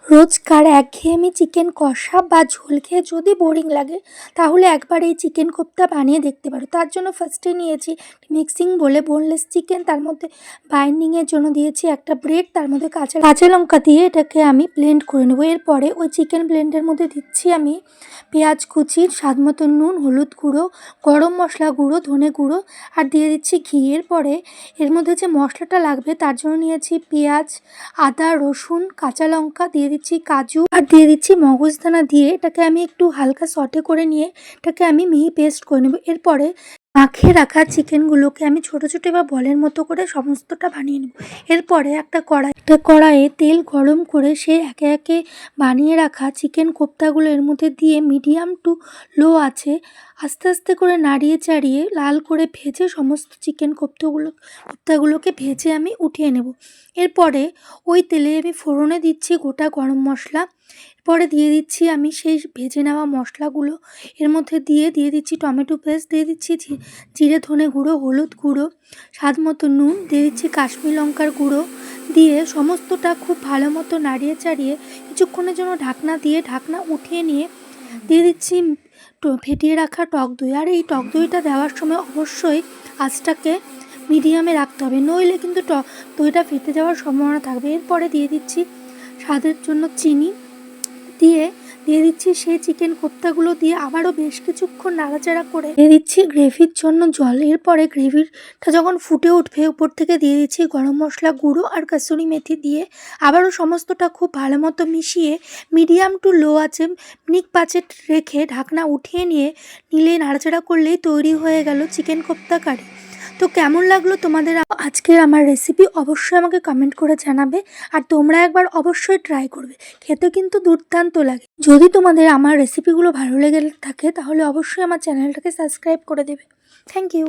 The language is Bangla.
রোজকার একঘেয়েমি চিকেন কষা বা ঝোল খেয়ে যদি বোরিং লাগে তাহলে একবার এই চিকেন কোপ্তা বানিয়ে দেখতে পারো। তার জন্য ফার্স্টে নিয়েছি মিক্সিং বলে বোনলেস চিকেন, তার মধ্যে বাইন্ডিংয়ের জন্য দিয়েছি একটা ব্রেড, তার মধ্যে কাঁচা লঙ্কা দিয়ে এটাকে আমি ব্লেন্ড করে নেবো। এরপরে ওই চিকেন ব্লেন্ডের মধ্যে দিচ্ছি আমি পেঁয়াজ কুচি, স্বাদ মতো নুন, হলুদ গুঁড়ো, গরম মশলা গুঁড়ো, ধনে গুঁড়ো আর দিয়ে দিচ্ছি ঘি। এরপরে এর মধ্যে যে মশলাটা লাগবে তার জন্য নিয়েছি পেঁয়াজ, আদা, রসুন, কাঁচা লঙ্কা, দিয়ে দিচ্ছি কাজু আর দিয়ে দিচ্ছি মগজদানা। দিয়ে এটাকে আমি একটু হালকা সটে করে নিয়ে এটাকে আমি মিহি পেস্ট করে নেব। এরপরে মাখিয়ে রাখা চিকেনগুলোকে আমি ছোটো ছোটো বা বলের মতো করে সমস্তটা বানিয়ে নেব। এরপরে একটা কড়াইয়ে তেল গরম করে সে একে একে বানিয়ে রাখা চিকেন কোপ্তাগুলো এর মধ্যে দিয়ে মিডিয়াম টু লো আছে আস্তে আস্তে করে নাড়িয়ে চাড়িয়ে লাল করে ভেজে সমস্ত চিকেন কোপ্তাগুলোকে ভেজে আমি উঠিয়ে নেব। এরপরে ওই তেলে আমি ফোড়নে দিচ্ছি গোটা গরম মশলা, এরপরে দিয়ে দিচ্ছি আমি সেই ভেজে নেওয়া মশলাগুলো, এর মধ্যে দিয়ে দিচ্ছি টমেটো পেস্ট, দিয়ে দিচ্ছি জিরে ধনে গুঁড়ো, হলুদ গুঁড়ো, স্বাদ মতো নুন, দিয়ে দিচ্ছি কাশ্মীর লঙ্কার গুঁড়ো, দিয়ে সমস্তটা খুব ভালো মতো নাড়িয়ে চাড়িয়ে কিছুক্ষণের জন্য ঢাকনা উঠিয়ে নিয়ে দিয়ে দিচ্ছি ফেটিয়ে রাখা টক দই। আর এই টক দইটা দেওয়ার সময় অবশ্যই আঁচটাকে মিডিয়ামে রাখতে হবে, নইলে কিন্তু দইটা ফেটে যাওয়ার সম্ভাবনা থাকবে। এরপরে দিয়ে দিচ্ছি স্বাদের জন্য চিনি, দিয়ে দিচ্ছি সেই চিকেন কোপ্তাগুলো দিয়ে আবারও বেশ কিছুক্ষণ নাড়াচাড়া করে দিয়ে দিচ্ছি গ্রেভির জন্য জল। এরপরে গ্রেভিটা যখন ফুটে উঠবে উপর থেকে দিয়ে দিচ্ছি গরম মশলা গুঁড়ো আর কাসুরি মেথি, দিয়ে আবারও সমস্তটা খুব ভালো মতো মিশিয়ে মিডিয়াম টু লো আছে মিনিট 5 রেখে ঢাকনা উঠিয়ে নিলে নাড়াচাড়া করলেই তৈরি হয়ে গেল চিকেন কোপ্তা কারি। তো কেমন লাগলো তোমাদের আজকের আমার রেসিপি অবশ্যই আমাকে কমেন্ট করে জানাবে, আর তোমরা একবার অবশ্যই ট্রাই করবে, খেতে কিন্তু দুর্দান্ত লাগে। যদি তোমাদের আমার রেসিপিগুলো ভালো লেগে থাকে তাহলে অবশ্যই আমার চ্যানেলটাকে সাবস্ক্রাইব করে দেবে। Thank you.